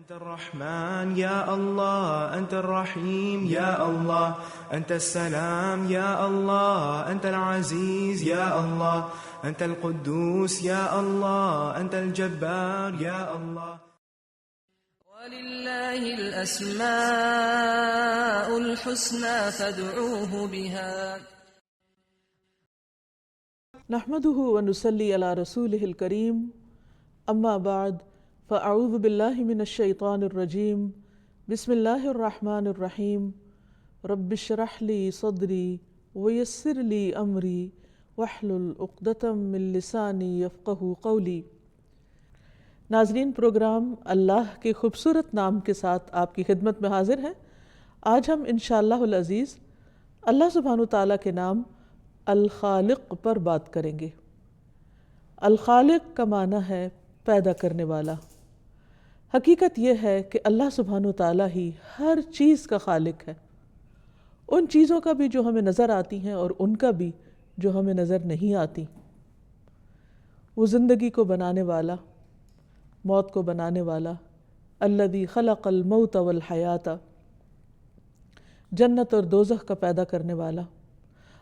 أنت الرحمن يا الله، أنت الرحيم يا الله، أنت السلام يا الله، أنت العزيز يا الله، أنت القدوس يا الله، أنت الجبار يا الله. ولله الأسماء الحسنى فادعوه بها. نحمده ونصلي على رسوله الكريم، أما بعد، فأعوذ بالله من الشيطان الرجيم، بسم الله الرحمن الرحيم، رب اشرح لي صدري ويسر لي أمري واحلل عقدة من لساني يفقهوا قولي۔ ناظرین، پروگرام اللہ کے خوبصورت نام کے ساتھ آپ کی خدمت میں حاضر ہیں۔ آج ہم انشاءاللہ العزیز اللہ سبحانہ وتعالیٰ کے نام الخالق پر بات کریں گے۔ الخالق کا معنی ہے پیدا کرنے والا۔ حقیقت یہ ہے کہ اللہ سبحانہ وتعالیٰ ہی ہر چیز کا خالق ہے، ان چیزوں کا بھی جو ہمیں نظر آتی ہیں اور ان کا بھی جو ہمیں نظر نہیں آتی۔ وہ زندگی کو بنانے والا، موت کو بنانے والا، الذی خلق الموت والحیات، جنت اور دوزخ کا پیدا کرنے والا،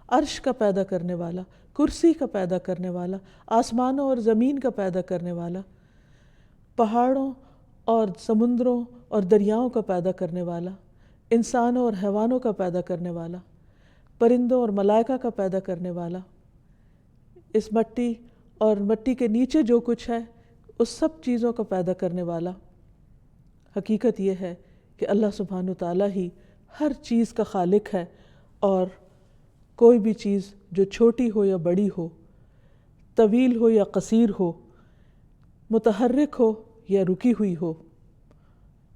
عرش کا پیدا کرنے والا، کرسی کا پیدا کرنے والا، آسمانوں اور زمین کا پیدا کرنے والا، پہاڑوں اور سمندروں اور دریاؤں کا پیدا کرنے والا، انسانوں اور حیوانوں کا پیدا کرنے والا، پرندوں اور ملائکہ کا پیدا کرنے والا، اس مٹی اور مٹی کے نیچے جو کچھ ہے اس سب چیزوں کا پیدا کرنے والا۔ حقیقت یہ ہے کہ اللہ سبحانہ وتعالیٰ ہی ہر چیز کا خالق ہے، اور کوئی بھی چیز جو چھوٹی ہو یا بڑی ہو، طویل ہو یا قصیر ہو، متحرک ہو یا رکی ہوئی ہو،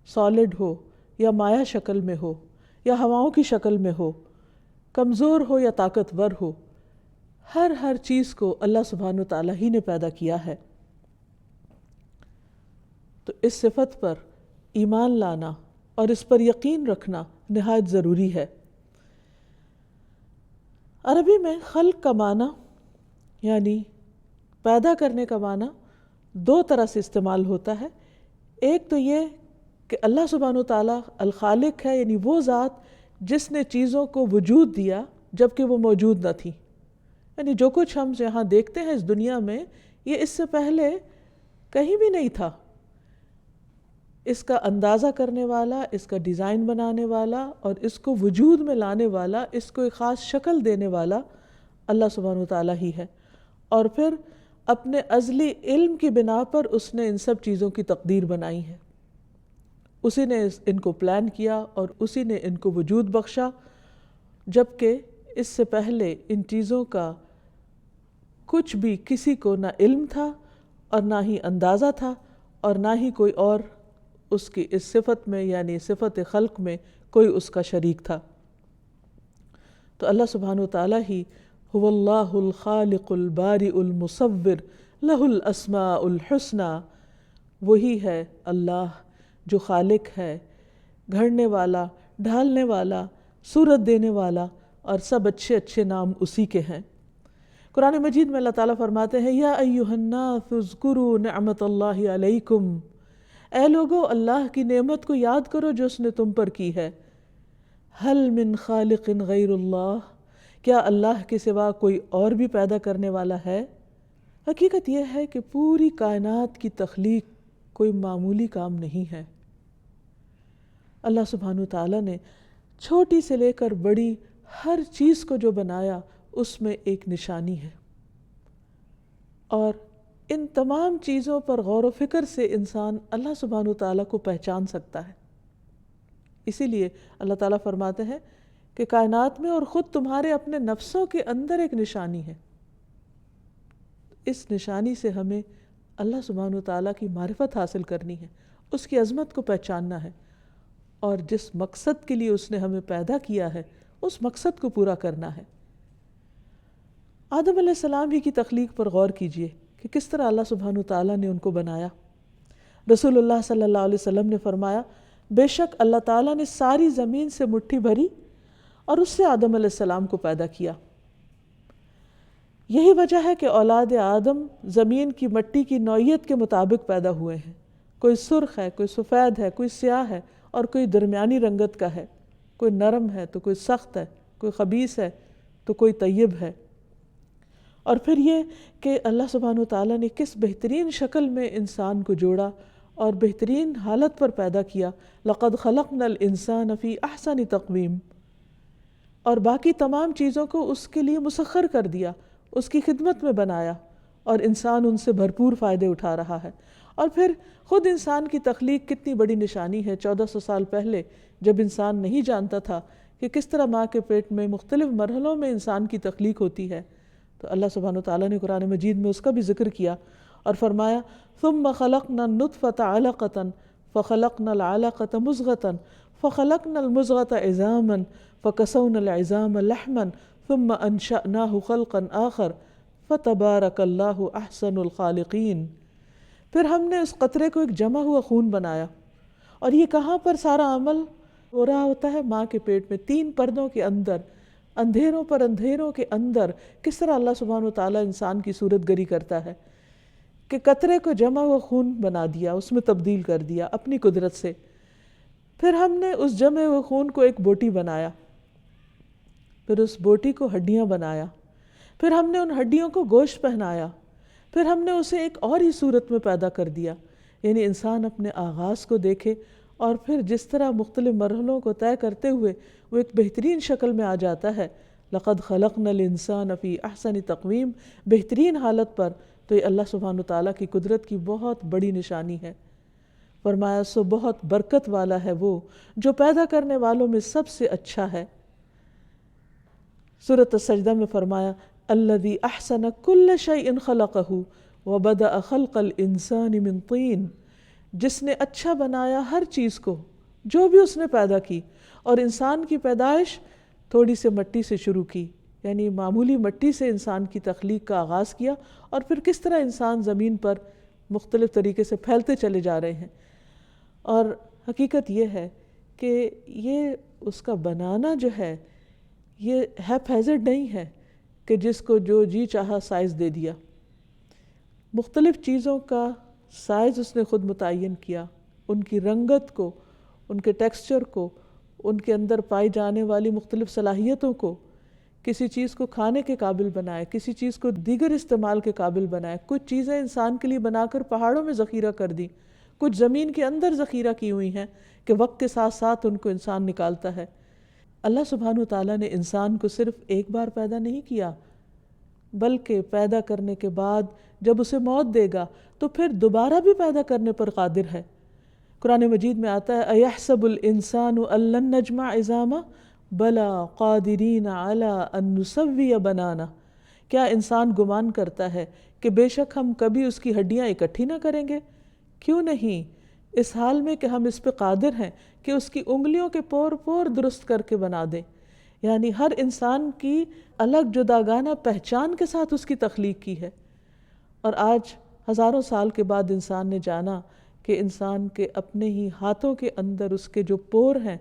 سالڈ ہو یا مائع شکل میں ہو یا ہواؤں کی شکل میں ہو، کمزور ہو یا طاقتور ہو، ہر چیز کو اللہ سبحانہ وتعالیٰ ہی نے پیدا کیا ہے۔ تو اس صفت پر ایمان لانا اور اس پر یقین رکھنا نہایت ضروری ہے۔ عربی میں خلق کا معنی یعنی پیدا کرنے کا معنی دو طرح سے استعمال ہوتا ہے۔ ایک تو یہ کہ اللہ سبحانہ وتعالیٰ الخالق ہے، یعنی وہ ذات جس نے چیزوں کو وجود دیا جبکہ وہ موجود نہ تھی، یعنی جو کچھ ہم یہاں دیکھتے ہیں اس دنیا میں یہ اس سے پہلے کہیں بھی نہیں تھا۔ اس کا اندازہ کرنے والا، اس کا ڈیزائن بنانے والا اور اس کو وجود میں لانے والا، اس کو ایک خاص شکل دینے والا اللہ سبحانہ وتعالیٰ ہی ہے، اور پھر اپنے ازلی علم کی بنا پر اس نے ان سب چیزوں کی تقدیر بنائی ہے۔ اسی نے ان کو پلان کیا اور اسی نے ان کو وجود بخشا، جبکہ اس سے پہلے ان چیزوں کا کچھ بھی کسی کو نہ علم تھا اور نہ ہی اندازہ تھا، اور نہ ہی کوئی اور اس کی اس صفت میں یعنی صفت خلق میں کوئی اس کا شریک تھا۔ تو اللہ سبحانہ وتعالیٰ ہی هو اللہ الخالق البارئ المصور لہ الاسماء الحسنى، وہی ہے اللہ جو خالق ہے، گھڑنے والا، ڈھالنے والا، صورت دینے والا، اور سب اچھے اچھے نام اسی کے ہیں۔ قرآن مجید میں اللہ تعالیٰ فرماتے ہیں یا ایھا الناس اذکروا نعمت اللہ علیکم، اے لوگو اللہ کی نعمت کو یاد کرو جو اس نے تم پر کی ہے۔ هل من خالق غیر اللہ، کیا اللہ کے سوا کوئی اور بھی پیدا کرنے والا ہے؟ حقیقت یہ ہے کہ پوری کائنات کی تخلیق کوئی معمولی کام نہیں ہے۔ اللہ سبحانہ وتعالیٰ نے چھوٹی سے لے کر بڑی ہر چیز کو جو بنایا اس میں ایک نشانی ہے، اور ان تمام چیزوں پر غور و فکر سے انسان اللہ سبحانہ وتعالیٰ کو پہچان سکتا ہے۔ اسی لیے اللہ تعالیٰ فرماتے ہیں کہ کائنات میں اور خود تمہارے اپنے نفسوں کے اندر ایک نشانی ہے۔ اس نشانی سے ہمیں اللہ سبحانہ وتعالیٰ کی معرفت حاصل کرنی ہے، اس کی عظمت کو پہچاننا ہے، اور جس مقصد کے لیے اس نے ہمیں پیدا کیا ہے اس مقصد کو پورا کرنا ہے۔ آدم علیہ السلام ہی کی تخلیق پر غور کیجئے کہ کس طرح اللہ سبحانہ وتعالیٰ نے ان کو بنایا۔ رسول اللہ صلی اللہ علیہ وسلم نے فرمایا بے شک اللہ تعالیٰ نے ساری زمین سے مٹھی بھری اور اس سے آدم علیہ السلام کو پیدا کیا۔ یہی وجہ ہے کہ اولاد آدم زمین کی مٹی کی نوعیت کے مطابق پیدا ہوئے ہیں۔ کوئی سرخ ہے، کوئی سفید ہے، کوئی سیاہ ہے، اور کوئی درمیانی رنگت کا ہے، کوئی نرم ہے تو کوئی سخت ہے، کوئی خبیث ہے تو کوئی طیب ہے۔ اور پھر یہ کہ اللہ سبحانہ وتعالیٰ نے کس بہترین شکل میں انسان کو جوڑا اور بہترین حالت پر پیدا کیا، لَقَدْ خَلَقْنَا الْإِنسَانَ فِي أَحْسَنِ تَقْوِيمٍ، اور باقی تمام چیزوں کو اس کے لیے مسخر کر دیا، اس کی خدمت میں بنایا، اور انسان ان سے بھرپور فائدے اٹھا رہا ہے۔ اور پھر خود انسان کی تخلیق کتنی بڑی نشانی ہے۔ 1400 سال پہلے جب انسان نہیں جانتا تھا کہ کس طرح ماں کے پیٹ میں مختلف مرحلوں میں انسان کی تخلیق ہوتی ہے، تو اللہ سبحانہ وتعالیٰ نے قرآن مجید میں اس کا بھی ذکر کیا اور فرمایا ثم خلقنا النطفة علقة فخلقنا العلقة مضغة فخلقنا المضغة عظاما فكسونا العظام لحما ثم انشأناه خلقا آخر فتبارك اللہ احسن الخالقین۔ پھر ہم نے اس قطرے کو ایک جمع ہوا خون بنایا، اور یہ کہاں پر سارا عمل ہو رہا ہوتا ہے؟ ماں کے پیٹ میں، 3 پردوں کے اندر، اندھیروں پر اندھیروں کے اندر کس طرح اللہ سبحانہ وتعالیٰ انسان کی صورت گری کرتا ہے کہ قطرے کو جمع ہوا خون بنا دیا، اس میں تبدیل کر دیا اپنی قدرت سے۔ پھر ہم نے اس جمع ہوئے خون کو ایک بوٹی بنایا، پھر اس بوٹی کو ہڈیاں بنایا، پھر ہم نے ان ہڈیوں کو گوشت پہنایا، پھر ہم نے اسے ایک اور ہی صورت میں پیدا کر دیا۔ یعنی انسان اپنے آغاز کو دیکھے اور پھر جس طرح مختلف مرحلوں کو طے کرتے ہوئے وہ ایک بہترین شکل میں آ جاتا ہے، لَقَدْ خَلَقْنَا الْإِنسَانَ فِي أَحْسَنِ تَقْوِيمٍ، بہترین حالت پر، تو یہ اللہ سبحانہ وتعالیٰ کی قدرت کی بہت بڑی نشانی ہے۔ فرمایا سو بہت برکت والا ہے وہ جو پیدا کرنے والوں میں سب سے اچھا ہے۔ سورۃ السجدہ میں فرمایا الذی احسن کل شیء خلقہ وبدأ خلق الانسان من طین، جس نے اچھا بنایا ہر چیز کو جو بھی اس نے پیدا کی، اور انسان کی پیدائش تھوڑی سے مٹی سے شروع کی، یعنی معمولی مٹی سے انسان کی تخلیق کا آغاز کیا، اور پھر کس طرح انسان زمین پر مختلف طریقے سے پھیلتے چلے جا رہے ہیں۔ اور حقیقت یہ ہے کہ یہ اس کا بنانا جو ہے یہ ہیپ ہیزرڈ نہیں ہے کہ جس کو جو جی چاہا سائز دے دیا۔ مختلف چیزوں کا سائز اس نے خود متعین کیا، ان کی رنگت کو، ان کے ٹیکسچر کو، ان کے اندر پائی جانے والی مختلف صلاحیتوں کو، کسی چیز کو کھانے کے قابل بنائے، کسی چیز کو دیگر استعمال کے قابل بنائے۔ کچھ چیزیں انسان کے لیے بنا کر پہاڑوں میں ذخیرہ کر دی، کچھ زمین کے اندر ذخیرہ کی ہوئی ہیں کہ وقت کے ساتھ ساتھ ان کو انسان نکالتا ہے۔ اللہ سبحانہ وتعالیٰ نے انسان کو صرف ایک بار پیدا نہیں کیا، بلکہ پیدا کرنے کے بعد جب اسے موت دے گا تو پھر دوبارہ بھی پیدا کرنے پر قادر ہے۔ قرآن مجید میں آتا ہے اَيَحْسَبُ الْإِنسَانُ أَن لَّن نَّجْمَعَ عِظَامَهُ بَلَىٰ قَادِرِينَ عَلَىٰ أَن نُّسَوِّيَ بَنَانَهُ، کیا انسان گمان کرتا ہے کہ بے شک ہم کبھی اس کی ہڈیاں اکٹھی نہ کریں گے؟ کیوں نہیں، اس حال میں کہ ہم اس پہ قادر ہیں کہ اس کی انگلیوں کے پور پور درست کر کے بنا دیں۔ یعنی ہر انسان کی الگ جداگانہ پہچان کے ساتھ اس کی تخلیق کی ہے۔ اور آج ہزاروں سال کے بعد انسان نے جانا کہ انسان کے اپنے ہی ہاتھوں کے اندر اس کے جو پور ہیں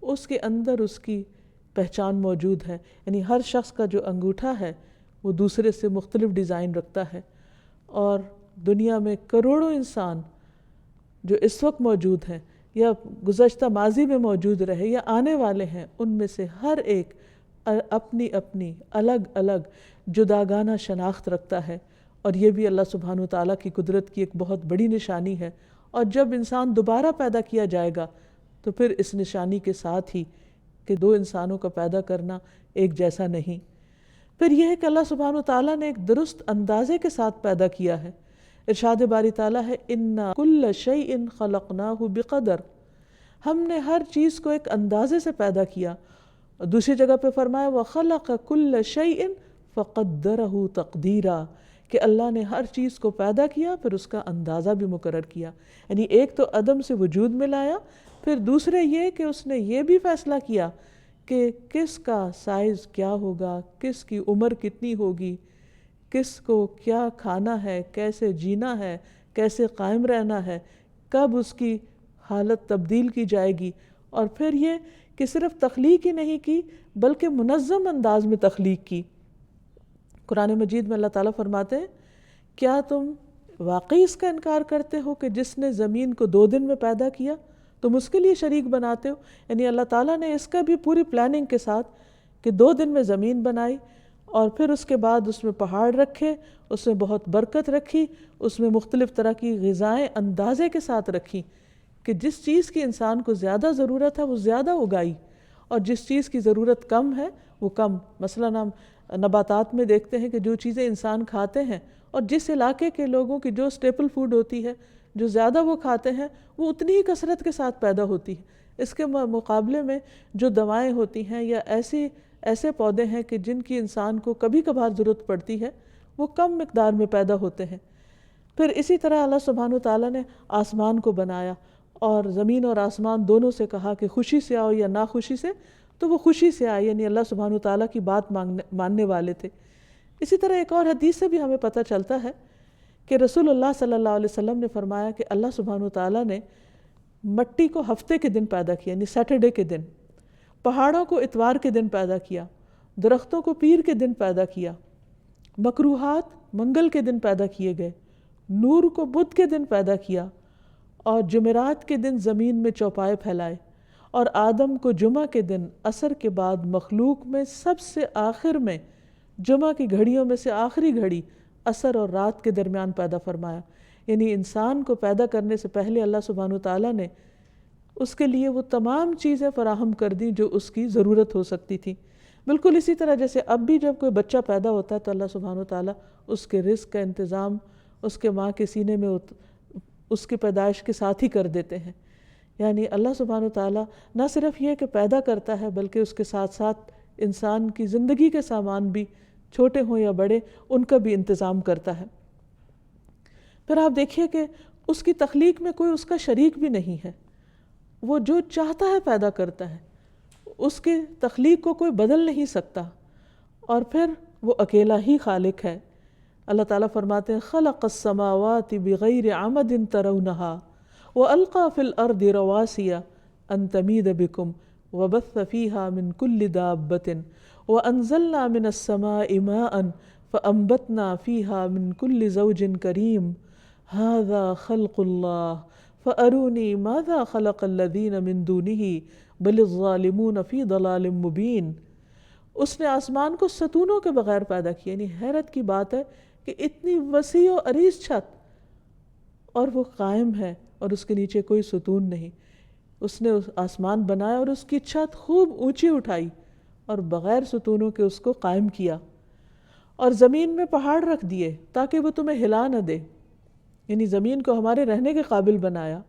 اس کے اندر اس کی پہچان موجود ہے۔ یعنی ہر شخص کا جو انگوٹھا ہے وہ دوسرے سے مختلف ڈیزائن رکھتا ہے، اور دنیا میں کروڑوں انسان جو اس وقت موجود ہیں یا گزشتہ ماضی میں موجود رہے یا آنے والے ہیں، ان میں سے ہر ایک اپنی اپنی الگ الگ جداگانہ شناخت رکھتا ہے، اور یہ بھی اللہ سبحانہ وتعالیٰ کی قدرت کی ایک بہت بڑی نشانی ہے۔ اور جب انسان دوبارہ پیدا کیا جائے گا تو پھر اس نشانی کے ساتھ ہی کہ 2 انسانوں کا پیدا کرنا ایک جیسا نہیں۔ پھر یہ ہے کہ اللہ سبحانہ وتعالیٰ نے ایک درست اندازے کے ساتھ پیدا کیا ہے۔ ارشاد باری تعالیٰ ہے اِنَّا كُلَّ شَيْءٍ خَلَقْنَاهُ بِقَدَرٍ، ہم نے ہر چیز کو ایک اندازے سے پیدا کیا۔ اور دوسری جگہ پہ فرمایا وَخَلَقَ كُلَّ شَيْءٍ فَقَدَّرَهُ تَقْدِيرًا، کہ اللہ نے ہر چیز کو پیدا کیا پھر اس کا اندازہ بھی مقرر کیا۔ یعنی ایک تو عدم سے وجود میں لایا، پھر دوسرے یہ کہ اس نے یہ بھی فیصلہ کیا کہ کس کا سائز کیا ہوگا، کس کی عمر کتنی ہوگی، کس کو کیا کھانا ہے، کیسے جینا ہے، کیسے قائم رہنا ہے، کب اس کی حالت تبدیل کی جائے گی۔ اور پھر یہ کہ صرف تخلیق ہی نہیں کی بلکہ منظم انداز میں تخلیق کی۔ قرآن مجید میں اللہ تعالیٰ فرماتے ہیں کیا تم واقعی اس کا انکار کرتے ہو کہ جس نے زمین کو 2 دن میں پیدا کیا تم اس کے لیے شریک بناتے ہو؟ یعنی اللہ تعالیٰ نے اس کا بھی پوری پلاننگ کے ساتھ کہ 2 دن میں زمین بنائی اور پھر اس کے بعد اس میں پہاڑ رکھے، اس میں بہت برکت رکھی، اس میں مختلف طرح کی غذائیں اندازے کے ساتھ رکھی کہ جس چیز کی انسان کو زیادہ ضرورت ہے وہ زیادہ اگائی، اور جس چیز کی ضرورت کم ہے وہ کم۔ مثلاً ہم نباتات میں دیکھتے ہیں کہ جو چیزیں انسان کھاتے ہیں اور جس علاقے کے لوگوں کی جو سٹیپل فوڈ ہوتی ہے، جو زیادہ وہ کھاتے ہیں، وہ اتنی ہی کثرت کے ساتھ پیدا ہوتی ہے۔ اس کے مقابلے میں جو دوائیں ہوتی ہیں یا ایسے پودے ہیں کہ جن کی انسان کو کبھی کبھار ضرورت پڑتی ہے، وہ کم مقدار میں پیدا ہوتے ہیں۔ پھر اسی طرح اللہ سبحانہ وتعالیٰ نے آسمان کو بنایا اور زمین اور آسمان دونوں سے کہا کہ خوشی سے آؤ یا ناخوشی سے، تو وہ خوشی سے آئے، یعنی اللہ سبحانہ وتعالیٰ کی بات ماننے والے تھے۔ اسی طرح ایک اور حدیث سے بھی ہمیں پتہ چلتا ہے کہ رسول اللہ صلی اللہ علیہ وسلم نے فرمایا کہ اللہ سبحانہ وتعالیٰ نے مٹی کو ہفتے کے دن پیدا کیا، یعنی سیٹرڈے کے دن، پہاڑوں کو اتوار کے دن پیدا کیا، درختوں کو پیر کے دن پیدا کیا، مکروہات منگل کے دن پیدا کیے گئے، نور کو بدھ کے دن پیدا کیا، اور جمعرات کے دن زمین میں چوپائے پھیلائے، اور آدم کو جمعہ کے دن عصر کے بعد مخلوق میں سب سے آخر میں، جمعہ کی گھڑیوں میں سے آخری گھڑی عصر اور رات کے درمیان پیدا فرمایا۔ یعنی انسان کو پیدا کرنے سے پہلے اللہ سبحانہ وتعالیٰ نے اس کے لیے وہ تمام چیزیں فراہم کر دیں جو اس کی ضرورت ہو سکتی تھی۔ بالکل اسی طرح جیسے اب بھی جب کوئی بچہ پیدا ہوتا ہے تو اللہ سبحانہ وتعالیٰ اس کے رزق کا انتظام اس کے ماں کے سینے میں اس کی پیدائش کے ساتھ ہی کر دیتے ہیں۔ یعنی اللہ سبحانہ وتعالیٰ نہ صرف یہ کہ پیدا کرتا ہے بلکہ اس کے ساتھ ساتھ انسان کی زندگی کے سامان بھی، چھوٹے ہوں یا بڑے، ان کا بھی انتظام کرتا ہے۔ پھر آپ دیکھیے کہ اس کی تخلیق میں کوئی اس کا شریک بھی نہیں ہے، وہ جو چاہتا ہے پیدا کرتا ہے، اس کی تخلیق کو کوئی بدل نہیں سکتا، اور پھر وہ اکیلا ہی خالق ہے۔ اللہ تعالیٰ فرماتے ہیں خلق السماوات بغیر عمد ترونها والقى في الارض رواسي ان تميد بكم وبث فيها من كل دابة وانزلنا من السماء ماء فانبتنا فيها من كل زوج كريم هذا خلق الله فاروني ماذا خلق الذين من دونه بل الظالمون في ضلال مبين۔ اس نے آسمان کو ستونوں کے بغیر پیدا کیا، یعنی حیرت کی بات ہے کہ اتنی وسیع و عریض چھت اور وہ قائم ہے اور اس کے نیچے کوئی ستون نہیں۔ اس نے آسمان بنایا اور اس کی چھت خوب اونچی اٹھائی اور بغیر ستونوں کے اس کو قائم کیا، اور زمین میں پہاڑ رکھ دیے تاکہ وہ تمہیں ہلا نہ دے، یعنی زمین کو ہمارے رہنے کے قابل بنایا،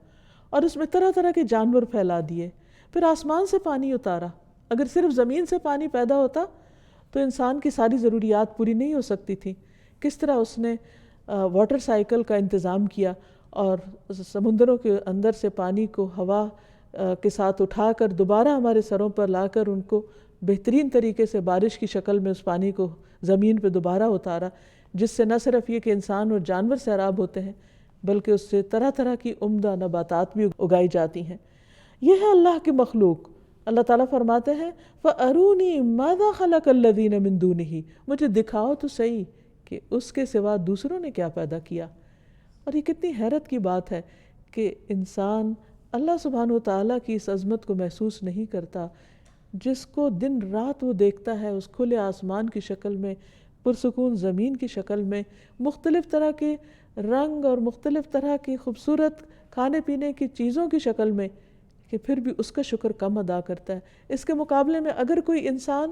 اور اس میں طرح طرح کے جانور پھیلا دیے۔ پھر آسمان سے پانی اتارا۔ اگر صرف زمین سے پانی پیدا ہوتا تو انسان کی ساری ضروریات پوری نہیں ہو سکتی تھی۔ کس طرح اس نے واٹر سائیکل کا انتظام کیا اور سمندروں کے اندر سے پانی کو ہوا کے ساتھ اٹھا کر دوبارہ ہمارے سروں پر لا کر ان کو بہترین طریقے سے بارش کی شکل میں اس پانی کو زمین پہ دوبارہ اتارا، جس سے نہ صرف یہ کہ انسان اور جانور سیراب ہوتے ہیں بلکہ اس سے طرح طرح کی عمدہ نباتات بھی اگائی جاتی ہیں۔ یہ ہے اللہ کی مخلوق۔ اللہ تعالیٰ فرماتے ہیں فَأَرُونِي مَاذَا خَلَقَ الَّذِينَ مِن دُونِهِ، مجھے دکھاؤ تو صحیح کہ اس کے سوا دوسروں نے کیا پیدا کیا۔ اور یہ کتنی حیرت کی بات ہے کہ انسان اللہ سبحانہ وتعالیٰ کی اس عظمت کو محسوس نہیں کرتا، جس کو دن رات وہ دیکھتا ہے اس کھلے آسمان کی شکل میں، پرسکون زمین کی شکل میں، مختلف طرح کے رنگ اور مختلف طرح کی خوبصورت کھانے پینے کی چیزوں کی شکل میں، کہ پھر بھی اس کا شکر کم ادا کرتا ہے۔ اس کے مقابلے میں اگر کوئی انسان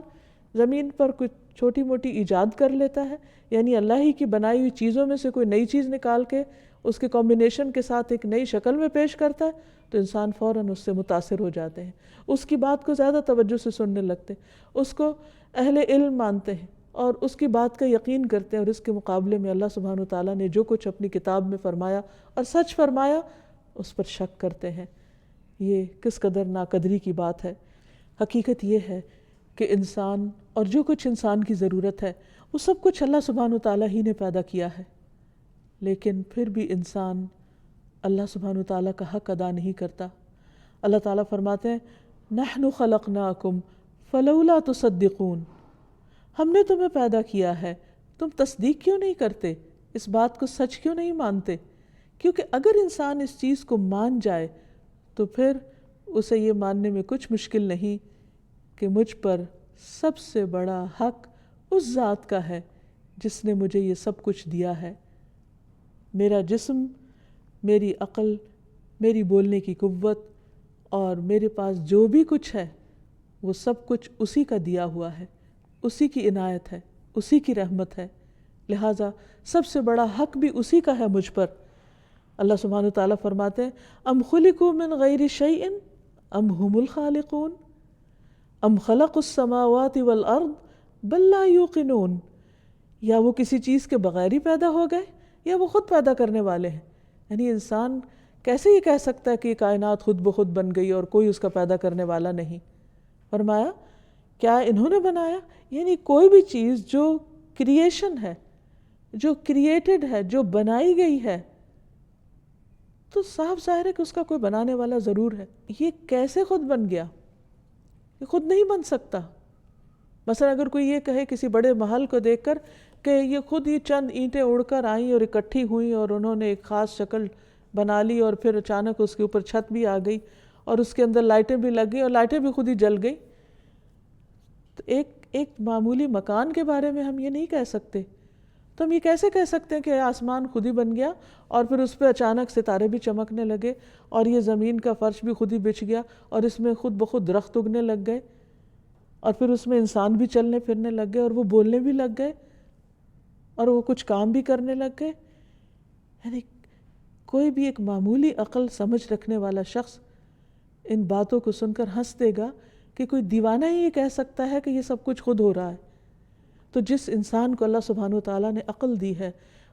زمین پر کوئی چھوٹی موٹی ایجاد کر لیتا ہے، یعنی اللہ ہی کی بنائی ہوئی چیزوں میں سے کوئی نئی چیز نکال کے اس کے کمبینیشن کے ساتھ ایک نئی شکل میں پیش کرتا ہے، تو انسان فوراً اس سے متاثر ہو جاتے ہیں، اس کی بات کو زیادہ توجہ سے سننے لگتے ہیں، اس کو اہل علم مانتے ہیں اور اس کی بات کا یقین کرتے ہیں، اور اس کے مقابلے میں اللہ سبحانہ وتعالیٰ نے جو کچھ اپنی کتاب میں فرمایا اور سچ فرمایا اس پر شک کرتے ہیں۔ یہ کس قدر ناقدری کی بات ہے۔ حقیقت یہ ہے کہ انسان اور جو کچھ انسان کی ضرورت ہے وہ سب کچھ اللہ سبحانہ وتعالیٰ ہی نے پیدا کیا ہے، لیکن پھر بھی انسان اللہ سبحانہ وتعالیٰ کا حق ادا نہیں کرتا۔ اللہ تعالیٰ فرماتے ہیں نحن خلقناکم فلولا تصدقون، ہم نے تمہیں پیدا کیا ہے، تم تصدیق کیوں نہیں کرتے اس بات کو سچ کیوں نہیں مانتے؟ کیونکہ اگر انسان اس چیز کو مان جائے تو پھر اسے یہ ماننے میں کچھ مشکل نہیں کہ مجھ پر سب سے بڑا حق اس ذات کا ہے جس نے مجھے یہ سب کچھ دیا ہے. میرا جسم، میری عقل، میری بولنے کی قوت اور میرے پاس جو بھی کچھ ہے وہ سب کچھ اسی کا دیا ہوا ہے، اسی کی عنایت ہے، اسی کی رحمت ہے. لہٰذا سب سے بڑا حق بھی اسی کا ہے مجھ پر. اللہ سبحانہ وتعالیٰ فرماتے ہیں ام خلقوا من غیر شیء ام هم الخالقون ام خلقوا السماوات والارض بل لا یوقنون. یا وہ کسی چیز کے بغیر ہی پیدا ہو گئے یا وہ خود پیدا کرنے والے ہیں. یعنی انسان کیسے یہ کہہ سکتا ہے کہ یہ کائنات خود بخود بن گئی اور کوئی اس کا پیدا کرنے والا نہیں؟ فرمایا کیا انہوں نے بنایا؟ یعنی کوئی بھی چیز جو کریشن ہے، جو کریٹڈ ہے، جو بنائی گئی ہے، تو صاف ظاہر ہے کہ اس کا کوئی بنانے والا ضرور ہے. یہ کیسے خود بن گیا؟ یہ خود نہیں بن سکتا. مثلا اگر کوئی یہ کہے کسی بڑے محل کو دیکھ کر کہ یہ خود ہی چند اینٹیں اڑ کر آئیں اور اکٹھی ہوئیں اور انہوں نے ایک خاص شکل بنا لی اور پھر اچانک اس کے اوپر چھت بھی آ گئی اور اس کے اندر لائٹیں بھی لگ گئی اور لائٹیں بھی خود ہی جل گئی، تو ایک معمولی مکان کے بارے میں ہم یہ نہیں کہہ سکتے. تو ہم یہ کیسے کہہ سکتے ہیں کہ آسمان خود ہی بن گیا اور پھر اس پہ اچانک ستارے بھی چمکنے لگے اور یہ زمین کا فرش بھی خود ہی بچھ گیا اور اس میں خود بخود درخت اگنے لگ گئے اور پھر اس میں انسان بھی چلنے پھرنے لگ گئے اور وہ بولنے بھی لگ گئے اور وہ کچھ کام بھی کرنے لگ گئے؟ یعنی کوئی بھی ایک معمولی عقل سمجھ رکھنے والا شخص ان باتوں کو سن کر ہنس دے گا کہ کوئی دیوانہ ہی یہ کہہ سکتا ہے کہ یہ سب کچھ خود ہو رہا ہے. تو جس انسان کو اللہ سبحانہ وتعالیٰ نے عقل دی ہے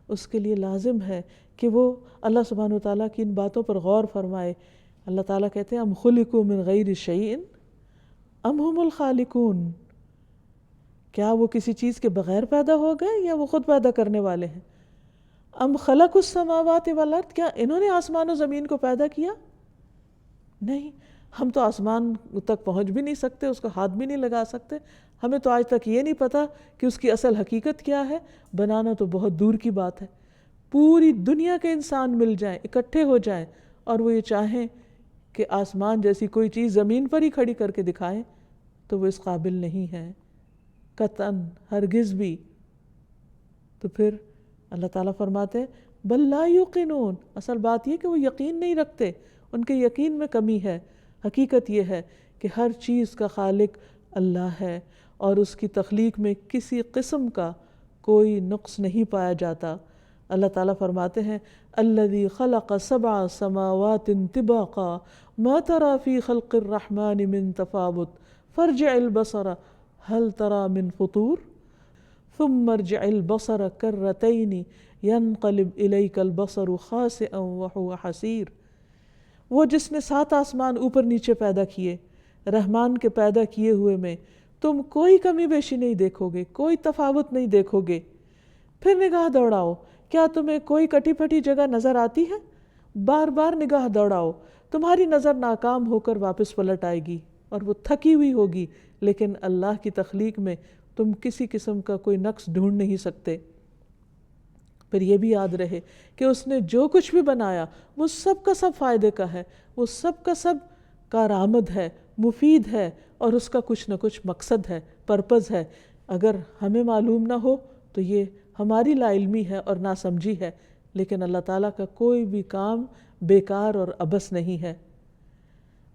اس کے لیے لازم ہے کہ وہ اللہ سبحانہ وتعالیٰ کی ان باتوں پر غور فرمائے. اللہ تعالیٰ کہتے ہیں ام خلقوا من غیر شیء ام هم الخالقون. کیا وہ کسی چیز کے بغیر پیدا ہو گئے یا وہ خود پیدا کرنے والے ہیں؟ ام خلقوا السماوات والارض. کیا انہوں نے آسمان و زمین کو پیدا کیا؟ نہیں، ہم تو آسمان تک پہنچ بھی نہیں سکتے، اس کا ہاتھ بھی نہیں لگا سکتے. ہمیں تو آج تک یہ نہیں پتا کہ اس کی اصل حقیقت کیا ہے. بنانا تو بہت دور کی بات ہے. پوری دنیا کے انسان مل جائیں، اکٹھے ہو جائیں اور وہ یہ چاہیں کہ آسمان جیسی کوئی چیز زمین پر ہی کھڑی کر کے دکھائیں تو وہ اس قابل نہیں ہے قطعاً، ہرگز بھی. تو پھر اللہ تعالیٰ فرماتے ہیں بل لا یوقنون. اصل بات یہ کہ وہ یقین نہیں رکھتے، ان کے یقین میں کمی ہے. حقیقت یہ ہے کہ ہر چیز کا خالق اللہ ہے اور اس کی تخلیق میں کسی قسم کا کوئی نقص نہیں پایا جاتا. اللہ تعالیٰ فرماتے ہیں الذی خلق 7 سماوات طباقا ما ترى في خلق الرحمن من تفاوت فارجع البصر هل ترى من فطور ثم ارجع البصر كرتين ينقلب إليك البصر خاسئا وهو حسير. وہ جس نے 7 آسمان اوپر نیچے پیدا کیے، رحمان کے پیدا کیے ہوئے میں تم کوئی کمی بیشی نہیں دیکھو گے، کوئی تفاوت نہیں دیکھو گے. پھر نگاہ دوڑاؤ، کیا تمہیں کوئی کٹی پھٹی جگہ نظر آتی ہے؟ بار بار نگاہ دوڑاؤ، تمہاری نظر ناکام ہو کر واپس پلٹ آئے گی اور وہ تھکی ہوئی ہوگی، لیکن اللہ کی تخلیق میں تم کسی قسم کا کوئی نقص ڈھونڈ نہیں سکتے. پھر یہ بھی یاد رہے کہ اس نے جو کچھ بھی بنایا وہ سب کا سب فائدے کا ہے، وہ سب کا سب کارآمد ہے، مفید ہے اور اس کا کچھ نہ کچھ مقصد ہے، پرپز ہے. اگر ہمیں معلوم نہ ہو تو یہ ہماری لا علمی ہے اور ناسمجھی ہے، لیکن اللہ تعالیٰ کا کوئی بھی کام بیکار اور عبث نہیں ہے.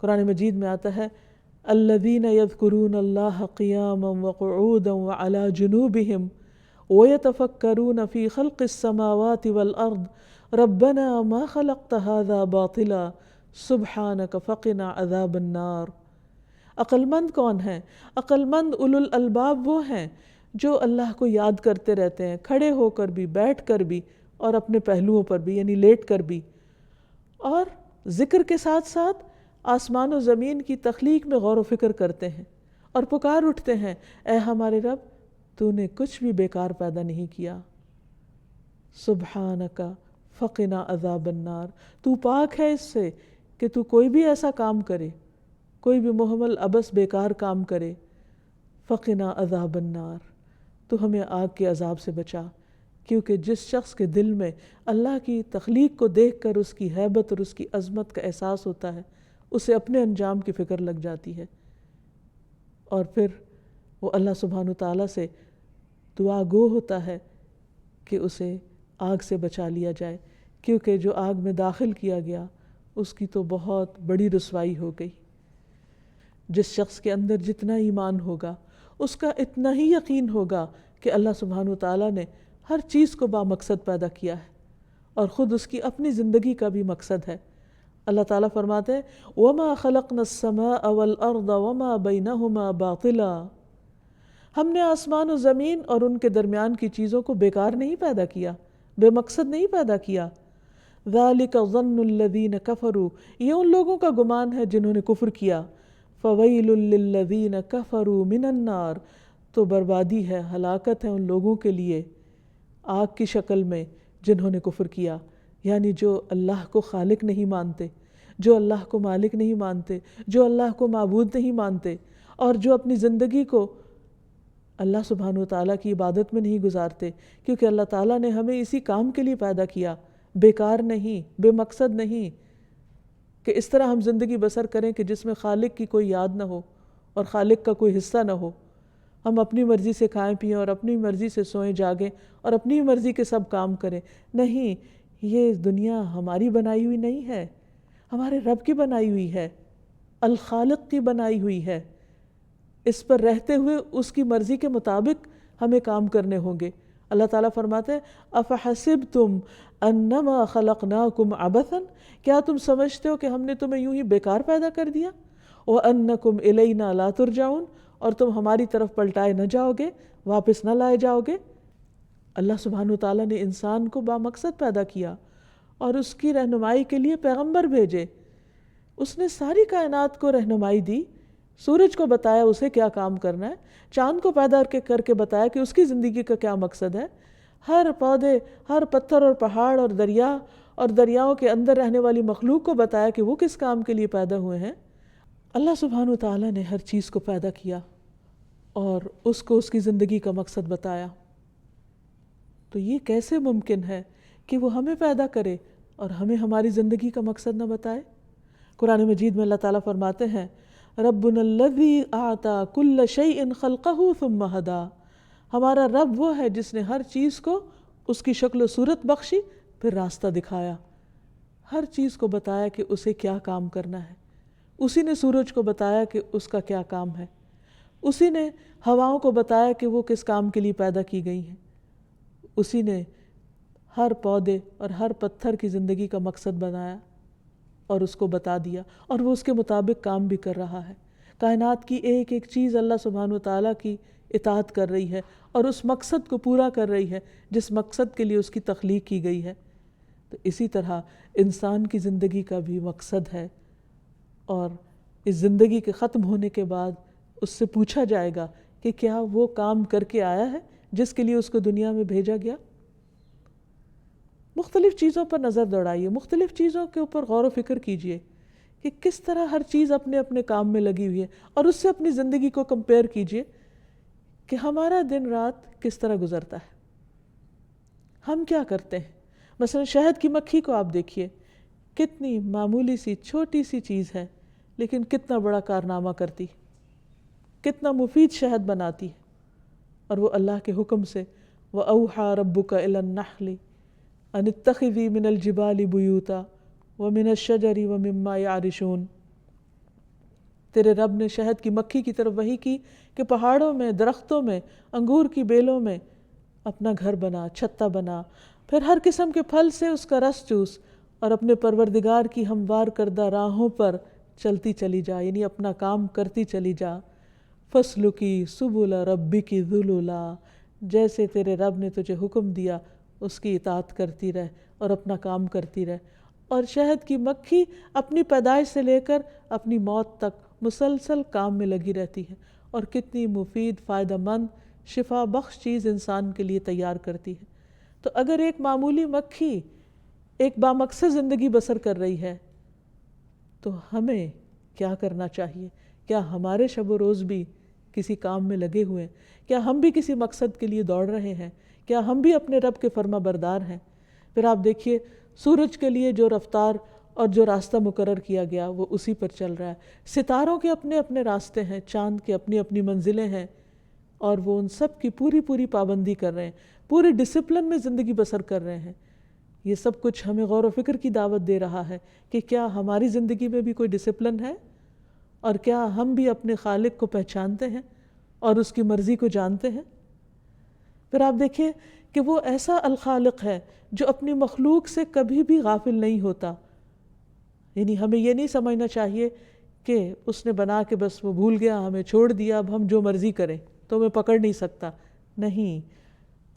قرآن مجید میں آتا ہے الذین یذکرون اللہ قیاما وقعودا وعلی جنوبہم وَيَتَفَكَّرُونَ فِي خَلْقِ السَّمَاوَاتِ وَالْأَرْضِ رَبَّنَا مَا خَلَقْتَ هَذَا بَاطِلًا سُبْحَانَكَ فَقِنَا عَذَابَ النَّارِ. عقل مند کون ہیں؟ عقل مند اولو الالباب وہ ہیں جو اللہ کو یاد کرتے رہتے ہیں، کھڑے ہو کر بھی، بیٹھ کر بھی اور اپنے پہلوؤں پر بھی، یعنی لیٹ کر بھی، اور ذکر کے ساتھ ساتھ آسمان و زمین کی تخلیق میں غور و فکر کرتے ہیں اور پکار اٹھتے ہیں اے ہمارے رب تو نے کچھ بھی بیکار پیدا نہیں کیا. سبحانک فقنا عذاب النار. تو پاک ہے اس سے کہ تو کوئی بھی ایسا کام کرے، کوئی بھی محمل عبث بیکار کام کرے. فقنا عذاب النار. تو ہمیں آگ کے عذاب سے بچا. کیونکہ جس شخص کے دل میں اللہ کی تخلیق کو دیکھ کر اس کی ہیبت اور اس کی عظمت کا احساس ہوتا ہے، اسے اپنے انجام کی فکر لگ جاتی ہے، اور پھر وہ اللہ سبحانہ تعالیٰ سے دعا گو ہوتا ہے کہ اسے آگ سے بچا لیا جائے، کیونکہ جو آگ میں داخل کیا گیا اس کی تو بہت بڑی رسوائی ہو گئی۔ جس شخص کے اندر جتنا ایمان ہوگا اس کا اتنا ہی یقین ہوگا کہ اللہ سبحانہ تعالیٰ نے ہر چیز کو بامقصد پیدا کیا ہے، اور خود اس کی اپنی زندگی کا بھی مقصد ہے۔ اللہ تعالیٰ فرماتے ہیں وَمَا خَلَقْنَا السَّمَاءَ وَالْأَرْضَ وَمَا بَيْنَهُمَا بَاطِلًا، ہم نے آسمان و زمین اور ان کے درمیان کی چیزوں کو بیکار نہیں پیدا کیا، بے مقصد نہیں پیدا کیا۔ ذَلِكَ ظَنُّ الَّذِينَ كَفَرُوا، یہ ان لوگوں کا گمان ہے جنہوں نے کفر کیا۔ فَوَيْلٌ لِّلَّذِينَ كَفَرُوا مِنَ النَّارِ، تو بربادی ہے، ہلاکت ہے ان لوگوں کے لیے آگ کی شکل میں جنہوں نے کفر کیا، یعنی جو اللہ کو خالق نہیں مانتے، جو اللہ کو مالک نہیں مانتے، جو اللہ کو معبود نہیں مانتے، اور جو اپنی زندگی کو اللہ سبحانہ وتعالیٰ کی عبادت میں نہیں گزارتے، کیونکہ اللہ تعالیٰ نے ہمیں اسی کام کے لیے پیدا کیا، بیکار نہیں، بے مقصد نہیں کہ اس طرح ہم زندگی بسر کریں کہ جس میں خالق کی کوئی یاد نہ ہو اور خالق کا کوئی حصہ نہ ہو، ہم اپنی مرضی سے کھائیں پئیں اور اپنی مرضی سے سوئیں جاگیں اور اپنی مرضی کے سب کام کریں۔ نہیں، یہ دنیا ہماری بنائی ہوئی نہیں ہے، ہمارے رب کی بنائی ہوئی ہے، الخالق کی بنائی ہوئی ہے۔ اس پر رہتے ہوئے اس کی مرضی کے مطابق ہمیں کام کرنے ہوں گے۔ اللہ تعالیٰ فرماتے ہیں افحسبتم انما خلقناکم عبثا، کیا تم سمجھتے ہو کہ ہم نے تمہیں یوں ہی بیکار پیدا کر دیا؟ وانکم الینا لا ترجعون، اور تم ہماری طرف پلٹائے نہ جاؤ گے، واپس نہ لائے جاؤ گے۔ اللہ سبحانہ وتعالیٰ نے انسان کو بامقصد پیدا کیا اور اس کی رہنمائی کے لیے پیغمبر بھیجے۔ اس نے ساری کائنات کو رہنمائی دی، سورج کو بتایا اسے کیا کام کرنا ہے، چاند کو پیدا کر کے بتایا کہ اس کی زندگی کا کیا مقصد ہے، ہر پودے، ہر پتھر اور پہاڑ اور دریا اور دریاؤں کے اندر رہنے والی مخلوق کو بتایا کہ وہ کس کام کے لیے پیدا ہوئے ہیں۔ اللہ سبحانہ وتعالیٰ نے ہر چیز کو پیدا کیا اور اس کو اس کی زندگی کا مقصد بتایا۔ تو یہ کیسے ممکن ہے کہ وہ ہمیں پیدا کرے اور ہمیں ہماری زندگی کا مقصد نہ بتائے؟ قرآن مجید میں اللہ تعالیٰ فرماتے ہیں ربنا الذی اعطی کل شیء خلقہ ثم ہدی، ہمارا رب وہ ہے جس نے ہر چیز کو اس کی شکل و صورت بخشی پھر راستہ دکھایا، ہر چیز کو بتایا کہ اسے کیا کام کرنا ہے۔ اسی نے سورج کو بتایا کہ اس کا کیا کام ہے، اسی نے ہواؤں کو بتایا کہ وہ کس کام کے لیے پیدا کی گئی ہیں، اسی نے ہر پودے اور ہر پتھر کی زندگی کا مقصد بنایا اور اس کو بتا دیا، اور وہ اس کے مطابق کام بھی کر رہا ہے۔ کائنات کی ایک ایک چیز اللہ سبحانہ وتعالیٰ کی اطاعت کر رہی ہے اور اس مقصد کو پورا کر رہی ہے جس مقصد کے لیے اس کی تخلیق کی گئی ہے۔ تو اسی طرح انسان کی زندگی کا بھی مقصد ہے، اور اس زندگی کے ختم ہونے کے بعد اس سے پوچھا جائے گا کہ کیا وہ کام کر کے آیا ہے جس کے لیے اس کو دنیا میں بھیجا گیا۔ مختلف چیزوں پر نظر دوڑائیے، مختلف چیزوں کے اوپر غور و فکر کیجئے کہ کس طرح ہر چیز اپنے اپنے کام میں لگی ہوئی ہے، اور اس سے اپنی زندگی کو کمپیئر کیجئے کہ ہمارا دن رات کس طرح گزرتا ہے، ہم کیا کرتے ہیں۔ مثلا شہد کی مکھی کو آپ دیکھیے، کتنی معمولی سی چھوٹی سی چیز ہے لیکن کتنا بڑا کارنامہ کرتی، کتنا مفید شہد بناتی ہے، اور وہ اللہ کے حکم سے وَأَوْحَى رَبُّكَ إِلَى النَّحْلِ أَنِ اتَّخِذِي مِنَ الْجِبَالِ بُيُوتًا وَمِنَ الشَّجَرِ وَمِمَّا يَعْرِشُونَ، تیرے رب نے شہد کی مکھی کی طرف وحی کی کہ پہاڑوں میں، درختوں میں، انگور کی بیلوں میں اپنا گھر بنا، چھتا بنا، پھر ہر قسم کے پھل سے اس کا رس چوس، اور اپنے پروردگار کی ہموار کردہ راہوں پر چلتی چلی جا، یعنی اپنا کام کرتی چلی جا۔ فَاسْلُكِي سُبُلَ رَبِّكِ ذُلُلًا، جیسے تیرے رب نے تجھے حکم دیا اس کی اطاعت کرتی رہ اور اپنا کام کرتی رہ۔ اور شہد کی مکھی اپنی پیدائش سے لے کر اپنی موت تک مسلسل کام میں لگی رہتی ہے، اور کتنی مفید، فائدہ مند، شفا بخش چیز انسان کے لیے تیار کرتی ہے۔ تو اگر ایک معمولی مکھی ایک بامقصد زندگی بسر کر رہی ہے تو ہمیں کیا کرنا چاہیے؟ کیا ہمارے شب و روز بھی کسی کام میں لگے ہوئے ہیں؟ کیا ہم بھی کسی مقصد کے لیے دوڑ رہے ہیں؟ کیا ہم بھی اپنے رب کے فرما بردار ہیں؟ پھر آپ دیکھیے سورج کے لیے جو رفتار اور جو راستہ مقرر کیا گیا وہ اسی پر چل رہا ہے. ستاروں کے اپنے اپنے راستے ہیں، چاند کے اپنی اپنی منزلیں ہیں، اور وہ ان سب کی پوری پوری پابندی کر رہے ہیں، پورے ڈسپلن میں زندگی بسر کر رہے ہیں. یہ سب کچھ ہمیں غور و فکر کی دعوت دے رہا ہے کہ کیا ہماری زندگی میں بھی کوئی ڈسپلن ہے، اور کیا ہم بھی اپنے خالق کو پہچانتے ہیں اور اس کی مرضی کو جانتے ہیں. پھر آپ دیکھیے کہ وہ ایسا الخالق ہے جو اپنی مخلوق سے کبھی بھی غافل نہیں ہوتا. یعنی ہمیں یہ نہیں سمجھنا چاہیے کہ اس نے بنا کے بس وہ بھول گیا، ہمیں چھوڑ دیا، اب ہم جو مرضی کریں تو ہمیں پکڑ نہیں سکتا. نہیں،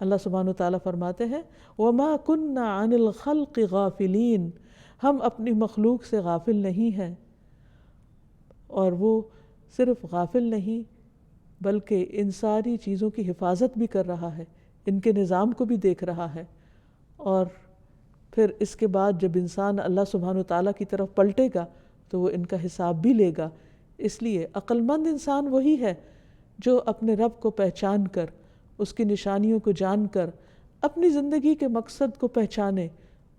اللہ سبحانہ وتعالیٰ فرماتے ہیں وَمَا كُنَّا عَنِ الْخَلْقِ غَافِلِينَ، ہم اپنی مخلوق سے غافل نہیں ہیں. اور وہ صرف غافل نہیں بلکہ ان ساری چیزوں کی حفاظت بھی کر رہا ہے، ان کے نظام کو بھی دیکھ رہا ہے. اور پھر اس کے بعد جب انسان اللہ سبحانہ وتعالیٰ کی طرف پلٹے گا تو وہ ان کا حساب بھی لے گا. اس لیے عقل مند انسان وہی ہے جو اپنے رب کو پہچان کر، اس کی نشانیوں کو جان کر اپنی زندگی کے مقصد کو پہچانے،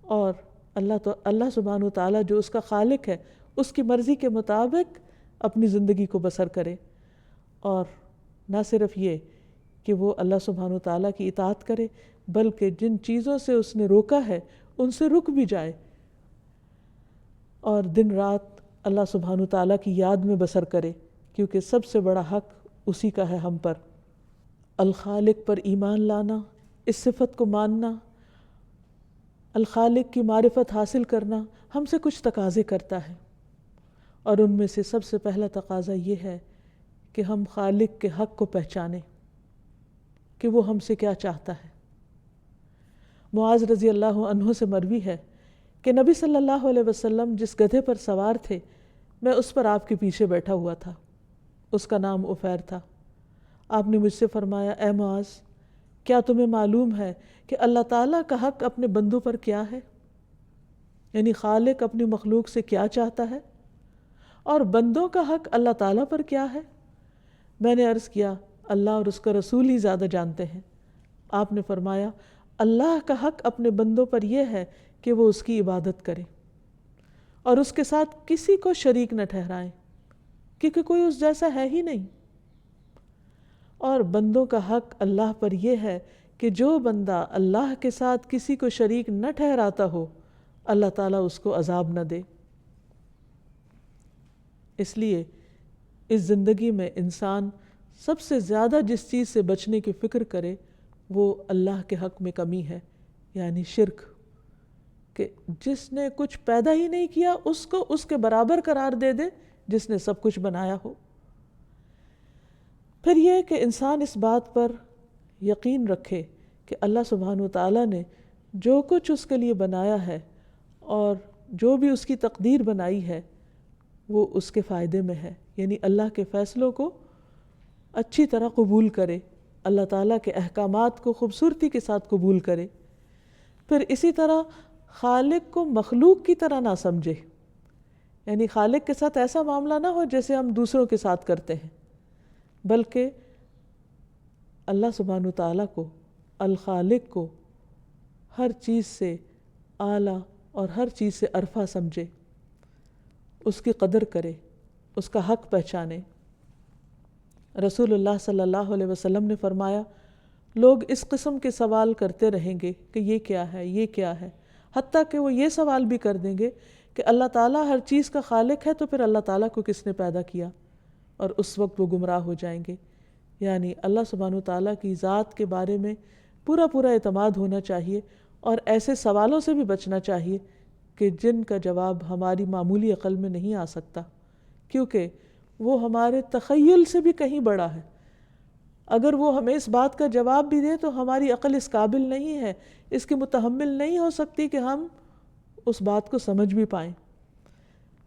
اور اللہ سبحانہ وتعالیٰ جو اس کا خالق ہے اس کی مرضی کے مطابق اپنی زندگی کو بسر کرے. اور نہ صرف یہ کہ وہ اللہ سبحانہ وتعالیٰ کی اطاعت کرے بلکہ جن چیزوں سے اس نے روکا ہے ان سے رک بھی جائے، اور دن رات اللہ سبحانہ وتعالیٰ کی یاد میں بسر کرے، کیونکہ سب سے بڑا حق اسی کا ہے ہم پر. الخالق پر ایمان لانا، اس صفت کو ماننا، الخالق کی معرفت حاصل کرنا ہم سے کچھ تقاضے کرتا ہے، اور ان میں سے سب سے پہلا تقاضا یہ ہے کہ ہم خالق کے حق کو پہچانیں کہ وہ ہم سے کیا چاہتا ہے. معاذ رضی اللہ عنہ سے مروی ہے کہ نبی صلی اللہ علیہ وسلم جس گدھے پر سوار تھے میں اس پر آپ کے پیچھے بیٹھا ہوا تھا. اس کا نام عفیر تھا. آپ نے مجھ سے فرمایا اے معاذ، کیا تمہیں معلوم ہے کہ اللہ تعالیٰ کا حق اپنے بندوں پر کیا ہے؟ یعنی خالق اپنی مخلوق سے کیا چاہتا ہے، اور بندوں کا حق اللہ تعالیٰ پر کیا ہے؟ میں نے عرض کیا اللہ اور اس کا رسول ہی زیادہ جانتے ہیں. آپ نے فرمایا اللہ کا حق اپنے بندوں پر یہ ہے کہ وہ اس کی عبادت کریں اور اس کے ساتھ کسی کو شریک نہ ٹھہرائیں، کیونکہ کوئی اس جیسا ہے ہی نہیں. اور بندوں کا حق اللہ پر یہ ہے کہ جو بندہ اللہ کے ساتھ کسی کو شریک نہ ٹھہراتا ہو اللہ تعالیٰ اس کو عذاب نہ دے. اس لیے اس زندگی میں انسان سب سے زیادہ جس چیز سے بچنے کی فکر کرے وہ اللہ کے حق میں کمی ہے، یعنی شرک، کہ جس نے کچھ پیدا ہی نہیں کیا اس کو اس کے برابر قرار دے دے جس نے سب کچھ بنایا ہو. پھر یہ کہ انسان اس بات پر یقین رکھے کہ اللہ سبحانہ وتعالیٰ نے جو کچھ اس کے لیے بنایا ہے اور جو بھی اس کی تقدیر بنائی ہے وہ اس کے فائدے میں ہے، یعنی اللہ کے فیصلوں کو اچھی طرح قبول کرے، اللہ تعالیٰ کے احکامات کو خوبصورتی کے ساتھ قبول کرے. پھر اسی طرح خالق کو مخلوق کی طرح نہ سمجھے، یعنی خالق کے ساتھ ایسا معاملہ نہ ہو جیسے ہم دوسروں کے ساتھ کرتے ہیں، بلکہ اللہ سبحانہ وتعالیٰ کو، الخالق کو ہر چیز سے اعلیٰ اور ہر چیز سے ارفع سمجھے، اس کی قدر کرے، اس کا حق پہچانے. رسول اللہ صلی اللہ علیہ وسلم نے فرمایا لوگ اس قسم کے سوال کرتے رہیں گے کہ یہ کیا ہے، یہ کیا ہے، حتیٰ کہ وہ یہ سوال بھی کر دیں گے کہ اللہ تعالیٰ ہر چیز کا خالق ہے تو پھر اللہ تعالیٰ کو کس نے پیدا کیا، اور اس وقت وہ گمراہ ہو جائیں گے. یعنی اللہ سبحانہ وتعالیٰ کی ذات کے بارے میں پورا اعتماد ہونا چاہیے، اور ایسے سوالوں سے بھی بچنا چاہیے کہ جن کا جواب ہماری معمولی عقل میں نہیں آ سکتا، کیونکہ وہ ہمارے تخیل سے بھی کہیں بڑا ہے. اگر وہ ہمیں اس بات کا جواب بھی دے تو ہماری عقل اس قابل نہیں ہے، اس کی متحمل نہیں ہو سکتی کہ ہم اس بات کو سمجھ بھی پائیں.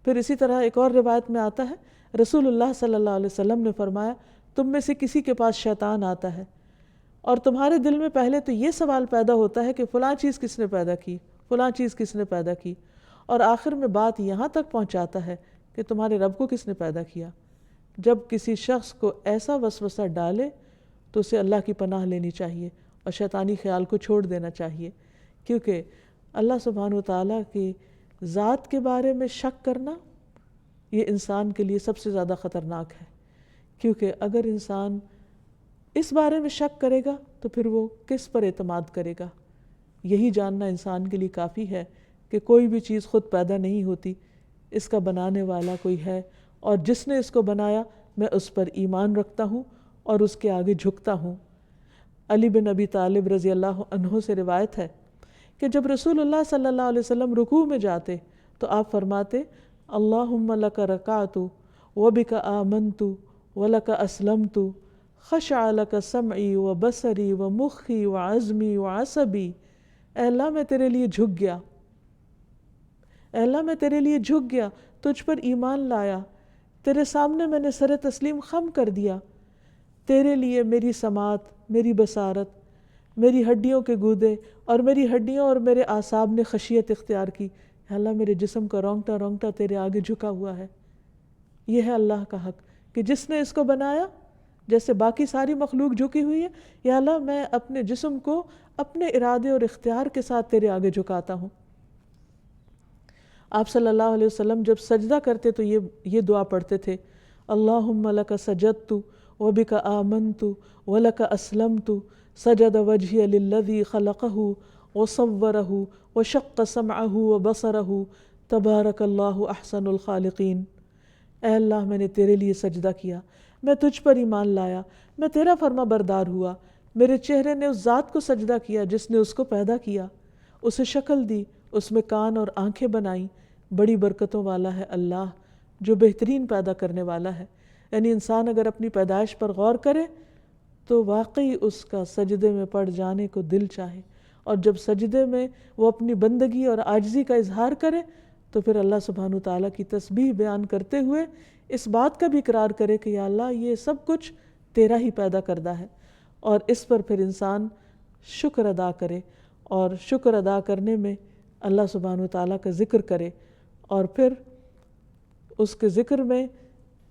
پھر اسی طرح ایک اور روایت میں آتا ہے رسول اللہ صلی اللہ علیہ وسلم نے فرمایا تم میں سے کسی کے پاس شیطان آتا ہے اور تمہارے دل میں پہلے تو یہ سوال پیدا ہوتا ہے کہ فلاں چیز کس نے پیدا کی، فلاں چیز کس نے پیدا کی، اور آخر میں بات یہاں تک پہنچاتا ہے کہ تمہارے رب کو کس نے پیدا کیا. جب کسی شخص کو ایسا وسوسہ ڈالے تو اسے اللہ کی پناہ لینی چاہیے اور شیطانی خیال کو چھوڑ دینا چاہیے، کیونکہ اللہ سبحانہ وتعالیٰ کی ذات کے بارے میں شک کرنا یہ انسان کے لیے سب سے زیادہ خطرناک ہے، کیونکہ اگر انسان اس بارے میں شک کرے گا تو پھر وہ کس پر اعتماد کرے گا؟ یہی جاننا انسان کے لیے کافی ہے کہ کوئی بھی چیز خود پیدا نہیں ہوتی، اس کا بنانے والا کوئی ہے، اور جس نے اس کو بنایا میں اس پر ایمان رکھتا ہوں اور اس کے آگے جھکتا ہوں۔ علی بن ابی طالب رضی اللہ عنہ سے روایت ہے کہ جب رسول اللہ صلی اللہ علیہ وسلم رکوع میں جاتے تو آپ فرماتے اللہم لک رکعت وبک آمنت ولک اسلمت خشع لک سمعی و بصری و مخی و عزمی و عصبی، اے اللہ میں تیرے لیے جھک گیا، اے اللہ میں تیرے لیے جھک گیا، تجھ پر ایمان لایا، تیرے سامنے میں نے سر تسلیم خم کر دیا، تیرے لیے میری سماعت، میری بصارت، میری ہڈیوں کے گودے اور میری ہڈیوں اور میرے اعصاب نے خشیت اختیار کی، اے اللہ میرے جسم کا رونگٹا رونگٹا تیرے آگے جھکا ہوا ہے۔ یہ ہے اللہ کا حق کہ جس نے اس کو بنایا، جیسے باقی ساری مخلوق جھکی ہوئی ہے، یا اللہ میں اپنے جسم کو اپنے ارادے اور اختیار کے ساتھ تیرے آگے جھکاتا ہوں۔ آپ صلی اللہ علیہ وسلم جب سجدہ کرتے تو یہ دعا پڑھتے تھے اللہم لک سجدت وبک آمنت ولک اسلمت سجد وجہی للذی خلقہ وصورہ وشق سمعہ وبصرہ تبارک اللہ احسن الخالقین۔ اے اللہ میں نے تیرے لیے سجدہ کیا، میں تجھ پر ایمان لایا، میں تیرا فرما بردار ہوا، میرے چہرے نے اس ذات کو سجدہ کیا جس نے اس کو پیدا کیا، اسے شکل دی، اس میں کان اور آنکھیں بنائیں۔ بڑی برکتوں والا ہے اللہ جو بہترین پیدا کرنے والا ہے۔ یعنی انسان اگر اپنی پیدائش پر غور کرے تو واقعی اس کا سجدے میں پڑ جانے کو دل چاہے، اور جب سجدے میں وہ اپنی بندگی اور عاجزی کا اظہار کرے تو پھر اللہ سبحانہ تعالیٰ کی تسبیح بیان کرتے ہوئے اس بات کا بھی اقرار کرے کہ یا اللہ یہ سب کچھ تیرا ہی پیدا کردہ ہے، اور اس پر پھر انسان شکر ادا کرے، اور شکر ادا کرنے میں اللہ سبحانہ تعالیٰ کا ذکر کرے، اور پھر اس کے ذکر میں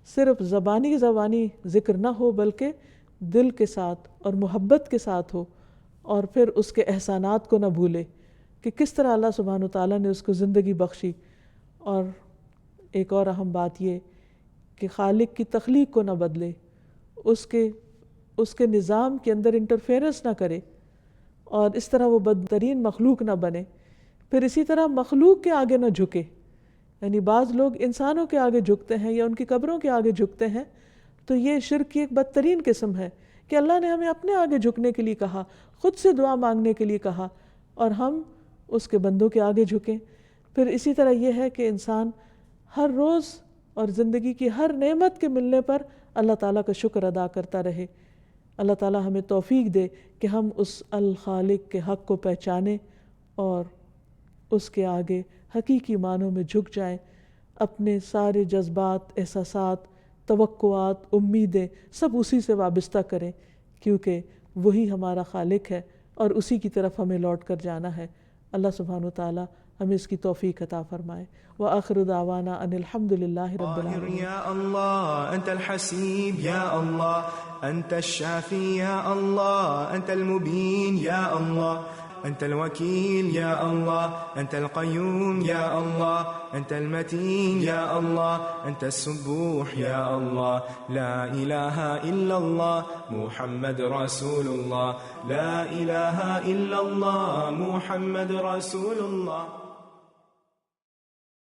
صرف زبانی ذکر نہ ہو بلکہ دل کے ساتھ اور محبت کے ساتھ ہو، اور پھر اس کے احسانات کو نہ بھولے کہ کس طرح اللہ سبحانہ تعالیٰ نے اس کو زندگی بخشی۔ اور ایک اور اہم بات یہ کہ خالق کی تخلیق کو نہ بدلے، اس کے نظام کے اندر انٹرفیئرنس نہ کرے، اور اس طرح وہ بدترین مخلوق نہ بنے۔ پھر اسی طرح مخلوق کے آگے نہ جھکے، یعنی بعض لوگ انسانوں کے آگے جھکتے ہیں یا ان کی قبروں کے آگے جھکتے ہیں، تو یہ شرک کی ایک بدترین قسم ہے کہ اللہ نے ہمیں اپنے آگے جھکنے کے لیے کہا، خود سے دعا مانگنے کے لیے کہا، اور ہم اس کے بندوں کے آگے جھکیں۔ پھر اسی طرح یہ ہے کہ انسان ہر روز اور زندگی کی ہر نعمت کے ملنے پر اللہ تعالیٰ کا شکر ادا کرتا رہے۔ اللہ تعالیٰ ہمیں توفیق دے کہ ہم اس الخالق کے حق کو پہچانیں اور اس کے آگے حقیقی معنوں میں جھک جائیں، اپنے سارے جذبات، احساسات، توقعات، امیدیں سب اسی سے وابستہ کریں، کیونکہ وہی ہمارا خالق ہے اور اسی کی طرف ہمیں لوٹ کر جانا ہے۔ اللہ سبحانہ وتعالی ہمیں اس کی توفیق عطا فرمائے۔ وآخر دعوانا ان الحمد للہ رب العالمین۔ یا اللہ انت الحسیب، یا اللہ انت الشافی، یا اللہ انت المبین، یا اللہ أنت الوكيل، يا الله أنت القيوم، يا الله أنت المتين، يا الله أنت السبوح، يا الله لا إله إلا الله محمد رسول الله، لا إله إلا الله محمد رسول الله۔